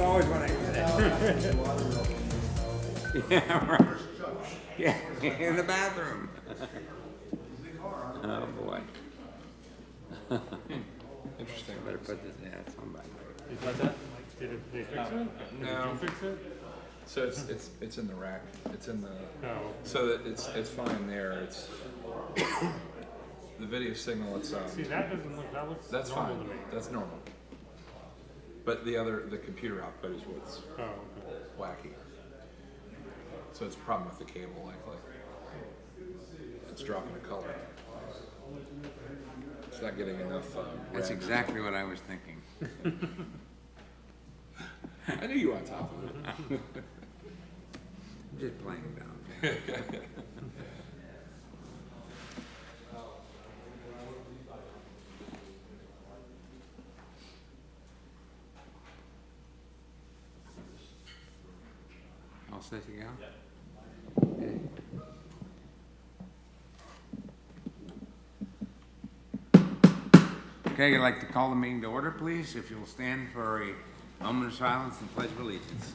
always when I get it. Yeah, right. Yeah, in the bathroom. Oh, boy. Interesting. Better put this, yeah, it's on back. What's that? Did they fix it? No. Did you fix it? So it's in the rack. It's in the No. so that it's fine there. It's the video signal. It's See, that doesn't look, that looks that's normal fine. to me. That's normal. But the computer output is what's Oh, okay. wacky. So it's a problem with the cable, likely. It's dropping a color. It's not getting enough. That's red. exactly what I was thinking. I knew you were on top of it. I'm just playing down. All set to go? Okay. Okay, I'd like to call the meeting to order, please. If you'll stand for a moment of silence and pledge of allegiance.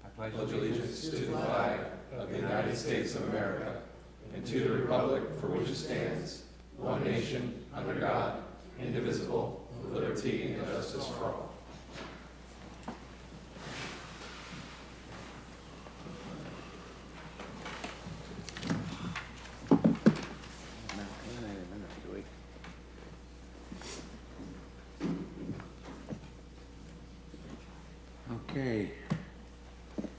I pledge Allegiance to the flag of the United States of America and to the republic for which it stands, one nation, under God, indivisible, with liberty and justice for all. Okay.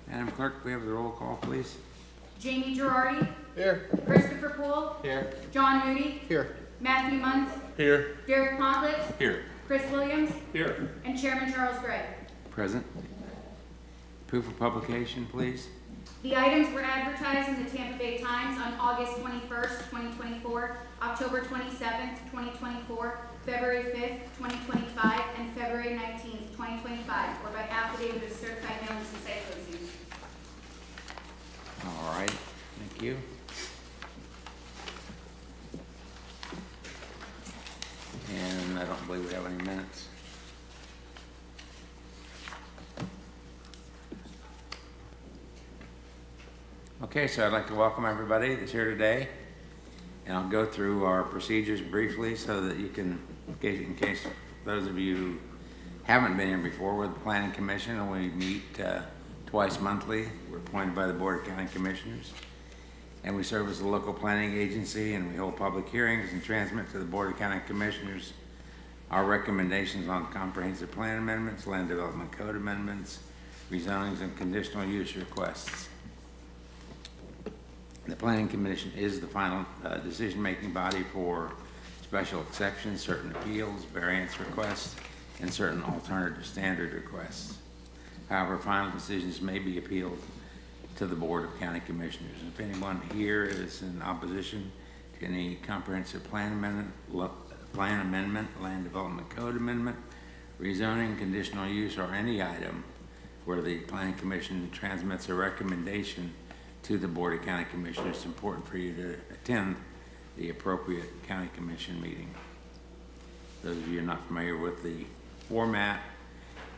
Madam Clerk, we have the roll call, please. Jamie Girardi, Here. Christopher Poole, Here. John Moody, Here. Matthew Munz, Here. Derek Pontlitz, Here. Chris Williams, Here. and Chairman Charles Gregg. Present. Proof of publication, please. The items were advertised in the Tampa Bay Times on August 21st, 2024, October 27th, 2024, February 5th, 2025, and February 19th, 2025, or by affidavit of certified mailing to site postings. All right, thank you. And I don't believe we have any minutes. Okay, so I'd like to welcome everybody that's here today. And I'll go through our procedures briefly so that you can, in case those of you who haven't been here before, we're the Planning Commission and we meet twice monthly. We're appointed by the Board of County Commissioners. And we serve as a local planning agency and we hold public hearings and transmit to the Board of County Commissioners our recommendations on comprehensive plan amendments, land development code amendments, rezonings, and conditional use requests. The Planning Commission is the final decision-making body for special exceptions, certain appeals, variance requests, and certain alternative standard requests. However, final decisions may be appealed to the Board of County Commissioners. If anyone here is in opposition to any comprehensive plan amendment, land development code amendment, rezoning, conditional use, or any item where the Planning Commission transmits a recommendation to the Board of County Commissioners, it's important for you to attend the appropriate County Commission meeting. Those of you who are not familiar with the format,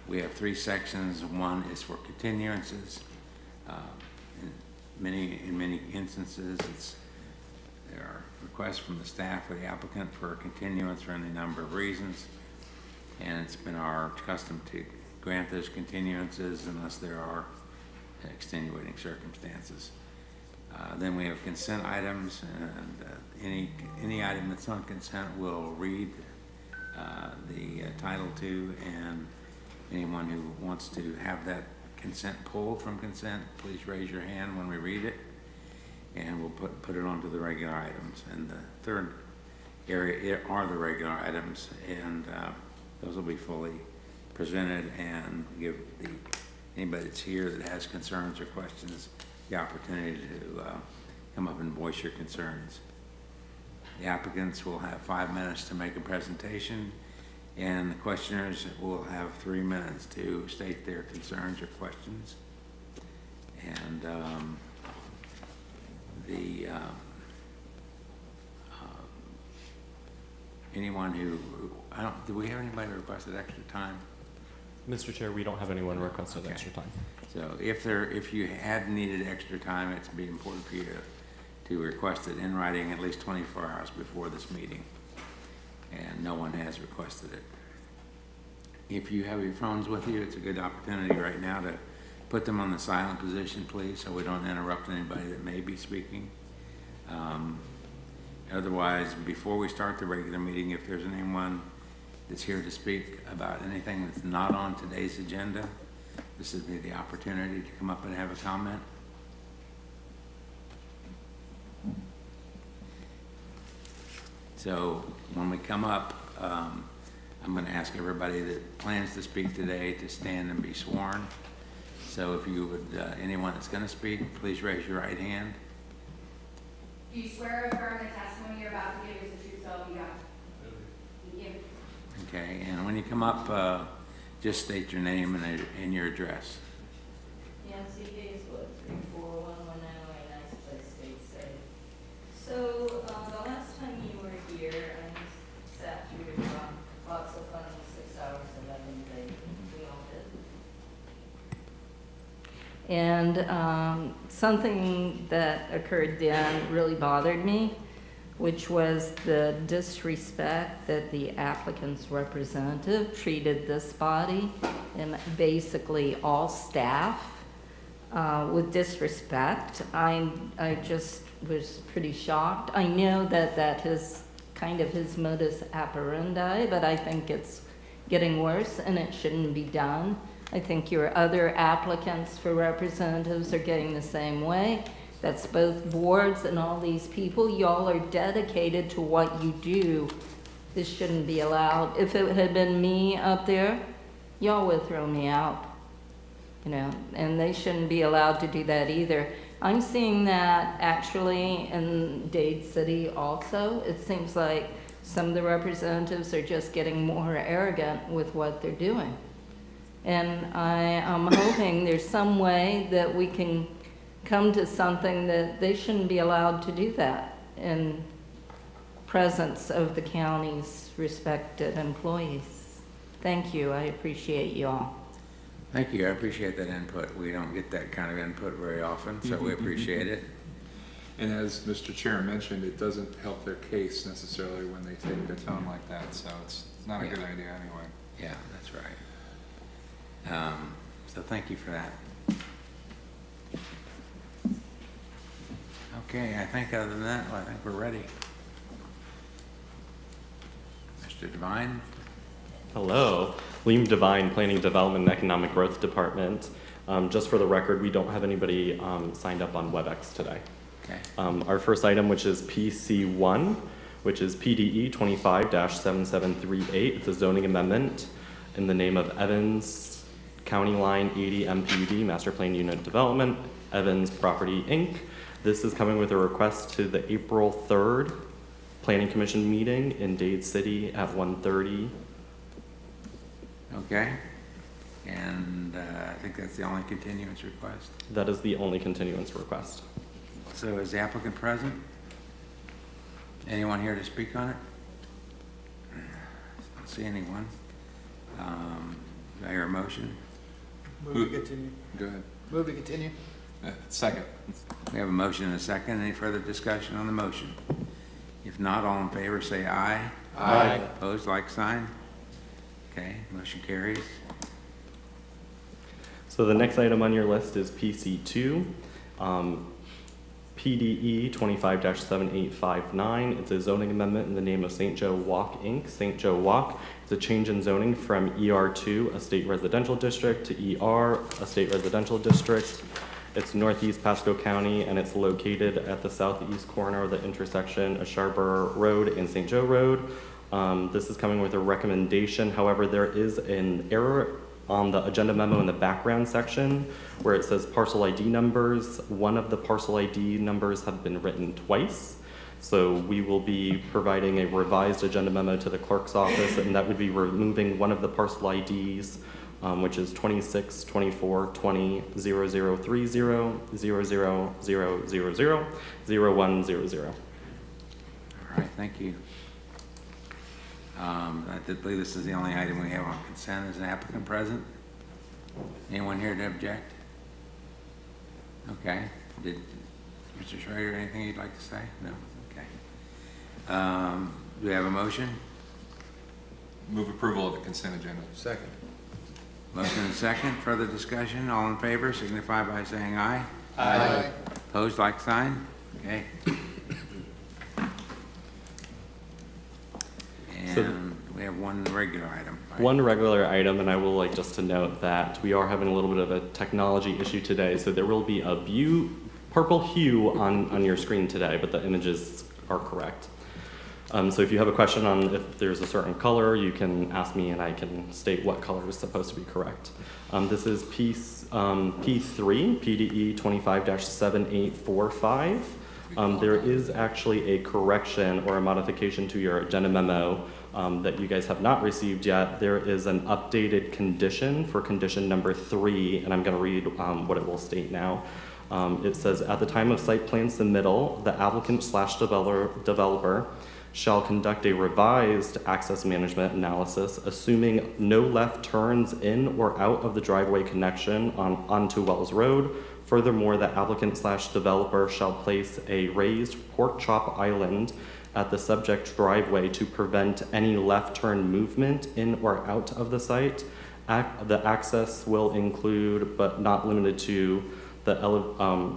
we have three sections. One is for continuances. In many instances, there are requests from the staff or the applicant for a continuance for any number of reasons, and it's been our custom to grant those continuances unless there are extenuating circumstances. Then we have consent items, and any item that's on consent will read the title to, and anyone who wants to have that consent pulled from consent, please raise your hand when we read it, and we'll put it onto the regular items. And the third area are the regular items, and those will be fully presented and give anybody that's here that has concerns or questions the opportunity to come up and voice your concerns. The applicants will have 5 minutes to make a presentation, and the questioners will have 3 minutes to state their concerns or questions. And anyone who, do we have anybody who requested extra time? Mr. Chair, we don't have anyone requested Okay. extra time. So if you had needed extra time, it'd be important for you to request it in writing at least 24 hours before this meeting. And no one has requested it. If you have your phones with you, it's a good opportunity right now to put them on the silent position, please, so we don't interrupt anybody that may be speaking. Otherwise, before we start the regular meeting, if there's anyone that's here to speak about anything that's not on today's agenda, this would be the opportunity to come up and have a comment. So when we come up, I'm going to ask everybody that plans to speak today to stand and be sworn. So if you would, anyone that's going to speak, please raise your right hand. Do you swear or affirm the testimony you're about to give is the truth, so help you God? Thank you. Okay, and when you come up, just state your name and your address. Nancy Hayeswood, 34119 Nice Place, State Safe. So, the last time you were here, I sat through lots of fun, 6 hours, 11 days, we all did. And something that occurred then really bothered me, which was the disrespect that the applicant's representative treated this body and basically all staff with disrespect. I just was pretty shocked. I know that is kind of his modus operandi, but I think it's getting worse and it shouldn't be done. I think your other applicants for representatives are getting the same way. That's both boards and all these people. Y'all are dedicated to what you do. This shouldn't be allowed. If it had been me up there, y'all would throw me out, you know, and they shouldn't be allowed to do that either. I'm seeing that actually in Dade City also. It seems like some of the representatives are just getting more arrogant with what they're doing. And I am hoping there's some way that we can come to something that they shouldn't be allowed to do that in presence of the county's respected employees. Thank you. I appreciate you all. Thank you. I appreciate that input. We don't get that kind of input very often, so we appreciate it. And as Mr. Chair mentioned, it doesn't help their case necessarily when they take a tone like that, so it's not a good idea anyway. Yeah, that's right. So thank you for that. Okay, I think other than that, I think we're ready. Mr. Devine? Hello, Liam Devine, Planning Development and Economic Growth Department. Just for the record, we don't have anybody signed up on WebEx today. Okay. Our first item, which is PC1, which is PDE 25-7738. It's a zoning amendment in the name of Evans County Line 80 MPUD, Master Plan Unit Development, Evans Property, Inc. This is coming with a request to the April 3rd Planning Commission meeting in Dade City at 1:30. Okay. And I think that's the only continuance request. That is the only continuance request. So is the applicant present? Anyone here to speak on it? I don't see anyone. Do I hear a motion? Move to continue. Go ahead. Move to continue. Second. We have a motion and a second. Any further discussion on the motion? If not, all in favor say aye. Aye. Opposed, like sign. Okay, motion carries. So the next item on your list is PC2, PDE 25-7859. It's a zoning amendment in the name of St. Joe Walk, Inc. St. Joe Walk. It's a change in zoning from ER2, a state residential district, to ER, a state residential district. It's northeast Pasco County, and it's located at the southeast corner of the intersection of Scarborough Road and St. Joe Road. This is coming with a recommendation. However, there is an error on the agenda memo in the background section where it says parcel ID numbers. One of the parcel ID numbers have been written twice. So we will be providing a revised agenda memo to the clerk's office, and that would be removing one of the parcel IDs, which is 26, 24, 20, 0030, 00000, 0100. All right, thank you. I did believe this is the only item we have on consent. Is the applicant present? Anyone here to object? Okay. Did Mr. Schrader, anything you'd like to say? No? Okay. Do we have a motion? Move approval of the consent agenda. Second. Motion and second. Further discussion? All in favor signify by saying aye. Aye. Opposed, like sign? Okay. So- And we have one regular item. right? One regular item, and I will like just to note that we are having a little bit of a technology issue today, so there will be a purple hue on your screen today, but the images are correct. So if you have a question on if there's a certain color, you can ask me and I can state what color is supposed to be correct. This is P3, PDE 25-7845. There is actually a correction or a modification to your agenda memo that you guys have not received yet. There is an updated condition for condition number 3, and I'm going to read what it will state now. It says, at the time of site plan submittal, the applicant/developer shall conduct a revised access management analysis, assuming no left turns in or out of the driveway connection onto Wells Road. Furthermore, the applicant/developer shall place a raised pork chop island at the subject driveway to prevent any left turn movement in or out of the site. The access will include, but not limited to, the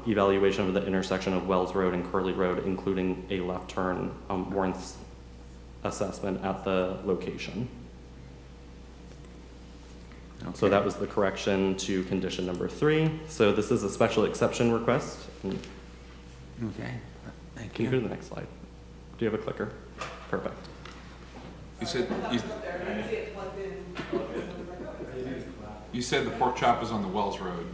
evaluation of the intersection of Wells Road and Curly Road, including a left turn warrants assessment at the location. So that was the correction to condition number 3. So this is a special exception request. Okay, thank Can you you. go to the next slide? Do you have a clicker? Perfect. You said the pork chop is on the Wells Road.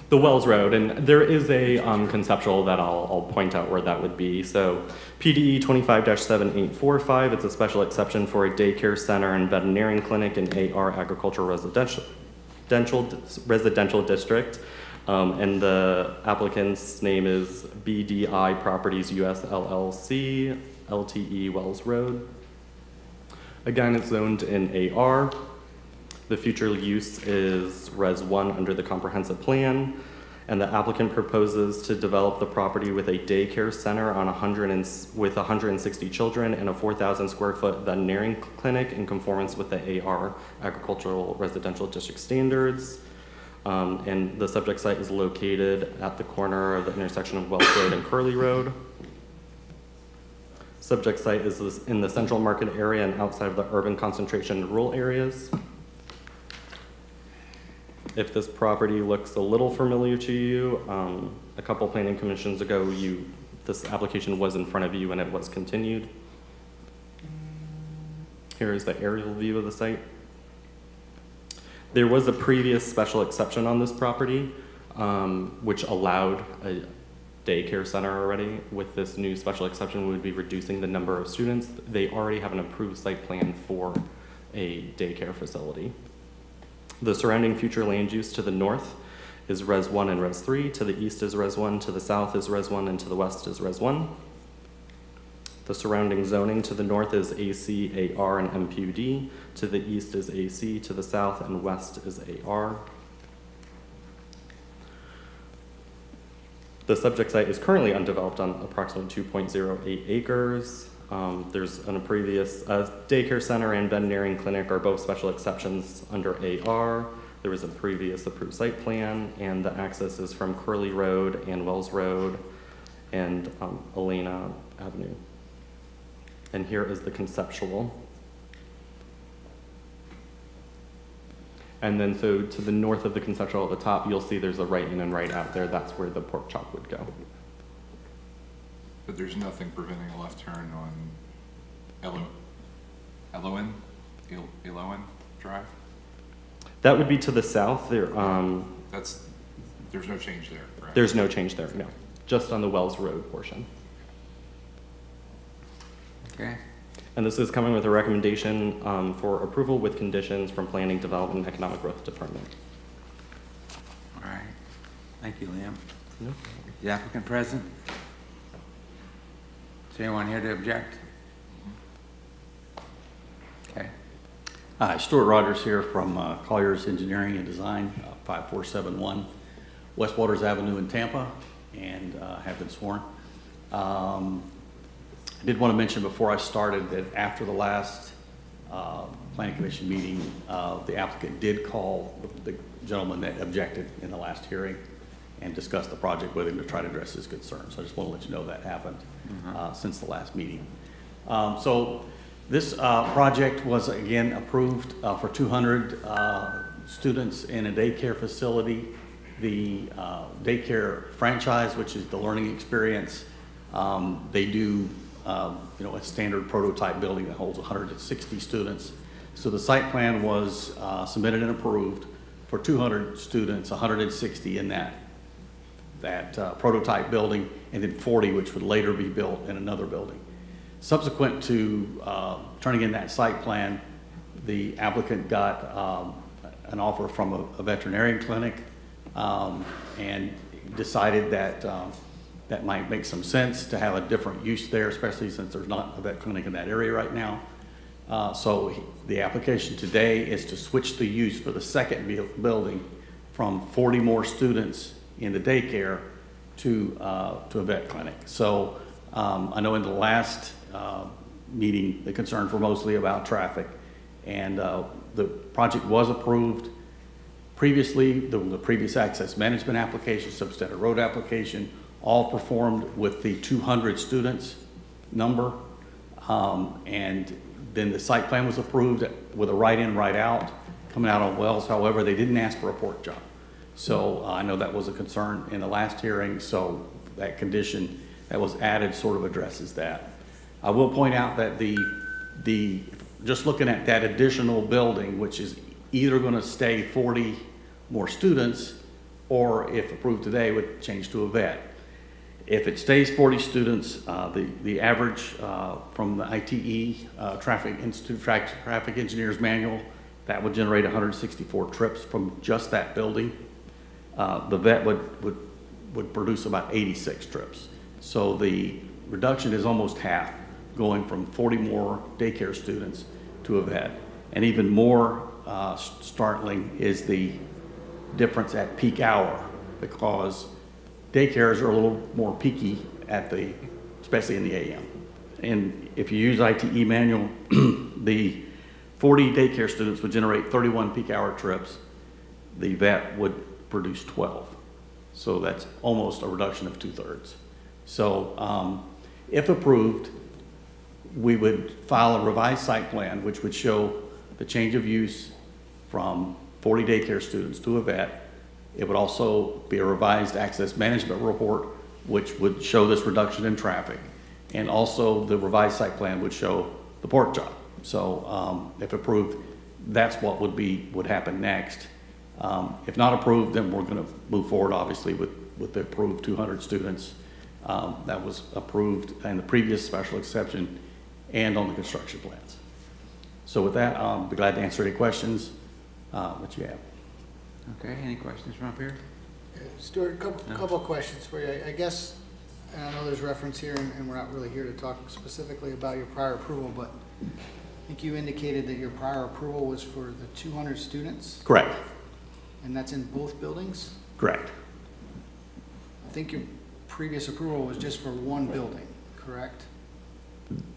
The Wells Road, and there is a conceptual that I'll point out where that would be. So PDE 25-7845, it's a special exception for a daycare center and veterinarian clinic in AR Agricultural Residential District. And the applicant's name is BDI Properties US LLC, LTE Wells Road. Again, it's zoned in AR. The future use is Res 1 under the comprehensive plan, and the applicant proposes to develop the property with a daycare center with 160 children and a 4,000 square foot veterinarian clinic in conformance with the AR Agricultural Residential District standards. And the subject site is located at the corner of the intersection of Wells Road and Curly Road. Subject site is in the central market area and outside of the urban concentration and rural areas. If this property looks a little familiar to you, a couple planning commissions ago, this application was in front of you and it was continued. Here is the aerial view of the site. There was a previous special exception on this property, which allowed a daycare center already. With this new special exception, we would be reducing the number of students. They already have an approved site plan for a daycare facility. The surrounding future land use to the north is Res 1 and Res 3. To the east is Res 1, to the south is Res 1, and to the west is Res 1. The surrounding zoning to the north is AC, AR, and MPUD. To the east is AC, to the south and west is AR. The subject site is currently undeveloped on approximately 2.08 acres. There's a previous daycare center and veterinarian clinic are both special exceptions under AR. There was a previous approved site plan, and the access is from Curly Road and Wells Road and Elena Avenue. And here is the conceptual. And then so to the north of the conceptual at the top, you'll see there's a right in and right out there. That's where the pork chop would go. But there's nothing preventing a left turn on Elowen Drive? That would be to the south. There's no change there, right? There's no change there, no. Just on the Wells Road portion. Okay, And this is coming with a recommendation for approval with conditions from Planning, Development, and Economic Growth Department. all right. Thank you, Liam. No. Is the applicant present? Is anyone here to object? Okay, Hi, Stuart Rogers here from Colliers Engineering and Design, 5471 West Waters Avenue in Tampa, and have been sworn. I did want to mention before I started that after the last Planning Commission meeting, the applicant did call the gentleman that objected in the last hearing and discuss the project with him to try to address his concerns. So I just want to let you know that happened since the last meeting. So this project was again approved for 200 students in a daycare facility. The daycare franchise, which is the learning experience, they do you know, a standard prototype building that holds 160 students. So the site plan was submitted and approved for 200 students, 160 in that prototype building, and then 40 which would later be built in another building. Subsequent to turning in that site plan, the applicant got an offer from a veterinarian clinic and decided that that might make some sense to have a different use there, especially since there's not a vet clinic in that area right now. So the application today is to switch the use for the second building from 40 more students in the daycare to a vet clinic. So I know in the last meeting, the concerns were mostly about traffic, and the project was approved previously. The previous access management application, substandard road application, all performed with the 200 students number, and then the site plan was approved with a right-in, right-out coming out on wells. However, they didn't ask for a pork job. So I know that was a concern in the last hearing, so that condition that was added sort of addresses that. I will point out that just looking at that additional building, which is either going to stay 40 more students, or if approved today, would change to a vet. If it stays 40 students, the average from the ITE Traffic Institute Traffic Engineers Manual, that would generate 164 trips from just that building. The vet would produce about 86 trips. So the reduction is almost half, going from 40 more daycare students to a vet. And even more startling is the difference at peak hour, because daycares are a little more peaky especially in the AM. And if you use ITE manual, the 40 daycare students would generate 31 peak hour trips. The vet would produce 12. So that's almost a reduction of 2/3. So if approved, we would file a revised site plan, which would show the change of use from 40 daycare students to a vet. It would also be a revised access management report, which would show this reduction in traffic. And also the revised site plan would show the pork chop. So if approved, that's what would happen next. If not approved, then we're going to move forward, obviously, with the approved 200 students that was approved in the previous special exception and on the construction plans. So with that, I'll be glad to answer any questions that you have. okay, any questions from up here? Stuart, couple of questions for you. I guess, and I know there's reference here, and we're not really here to talk specifically about your prior approval, but I think you indicated that your prior approval was for the 200 students, Correct. and that's in both buildings? Correct. I think your previous approval was just for one building, correct?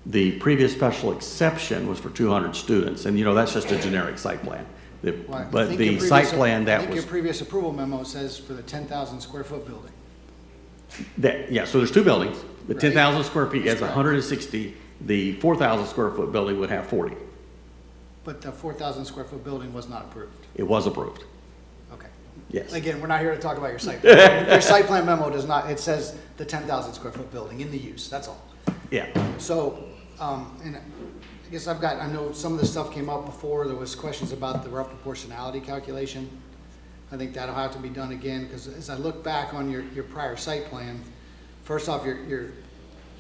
The previous special exception was for 200 students, and you know, that's just a generic site plan. Well, I But think the your site previous- plan I that think your was, previous approval memo says for the 10,000 square foot building. yeah, so there's two buildings. The Right. 10,000 square feet has That's correct. 160. The 4,000 square foot building would have 40. But the 4,000 square foot building was not approved. It was approved, Okay. yes. Again, we're not here to talk about your site plan. Your site plan memo does not, it says the 10,000 square foot building in the use, that's all. Yeah, So, and I guess I know some of this stuff came up before, there was questions about the rough proportionality calculation. I think that'll have to be done again, because as I look back on your prior site plan, first off, your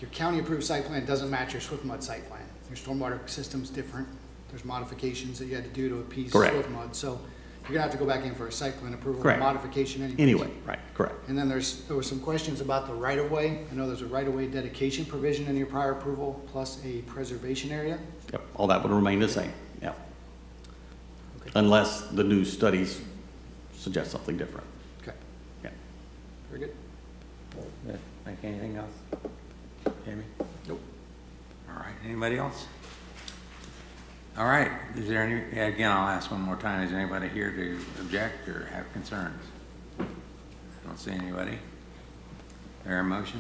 your county-approved site plan doesn't match your Swift Mud site plan. Your stormwater system's different. There's modifications that you had to do to appease Correct. Swift Mud. So you're gonna have to go back in for a site plan approval, Correct. modification anyway. Anyway, right, correct. And then there were some questions about the right-of-way. I know there's a right-of-way dedication provision in your prior approval, plus a preservation area. Yep, all that would remain the same, yep. Okay. Unless the new studies suggest something different, Okay, yeah. very good. Think anything else? Jamie? Nope. All right, anybody else? All right, is there any, yeah, again, I'll ask one more time, is anybody here to object or have concerns? Don't see anybody. There a motion?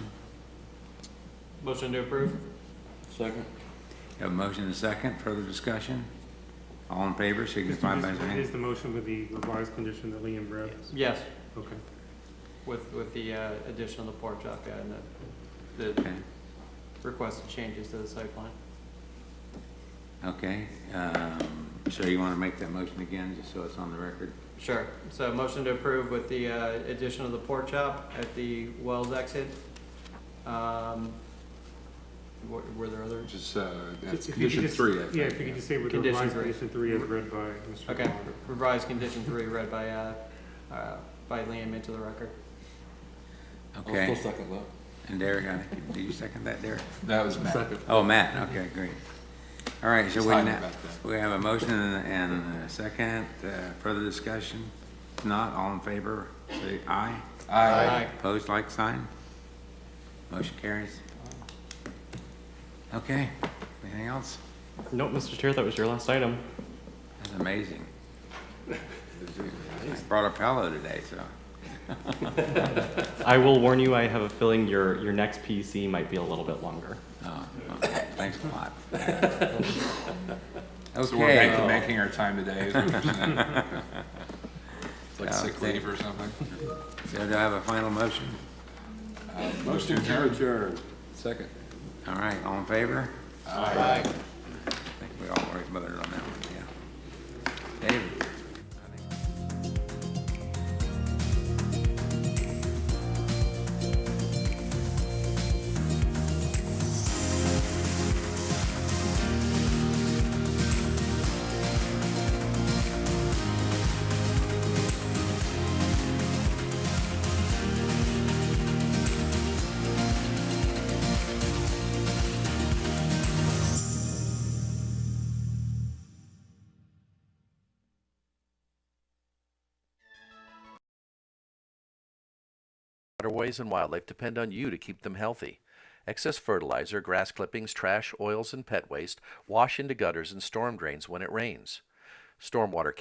Motion to approve? Second. Have a motion and a second, further discussion? All in favor, signify by Is saying. the motion with the revised condition that Liam read? Yes, Okay. with the addition of the pork chop, yeah, and the Okay, requested changes to the site plan. okay, so you want to make that motion again, just so it's on the record? Sure. So motion to approve with the addition of the pork chop at the Wells exit. Were there others? Just, If that's you could condition just- 3, I think. Yeah, if you could just say with the Condition revised three. condition 3 as read by Mr. Okay. Walker. Revised condition 3 read by Liam into the record. Okay. And Derek, did you second that, Derek? That was Matt. Oh, Matt, okay, great. All right, so Just we hiding now, back there. we have a motion and a second, further discussion? If not, all in favor, say aye. Aye. Opposed, like sign? Motion carries. Okay, anything else? Nope, Mr. Chair, that was your last item. That's amazing. I brought a pillow today, so. I will warn you, I have a feeling your next PC might be a little bit longer. Oh, thanks a lot. So we're Okay. making our time today. Is what you're saying. It's like Yeah, sick okay. leave or something. So do I have a final motion? Motion to adjourn. Second. All right, all in favor? Aye. I think we all already voted on that one, yeah. David? Waterways and wildlife depend on you to keep them healthy. Excess fertilizer, grass clippings, trash, oils, and pet waste wash into gutters and storm drains when it rains. Stormwater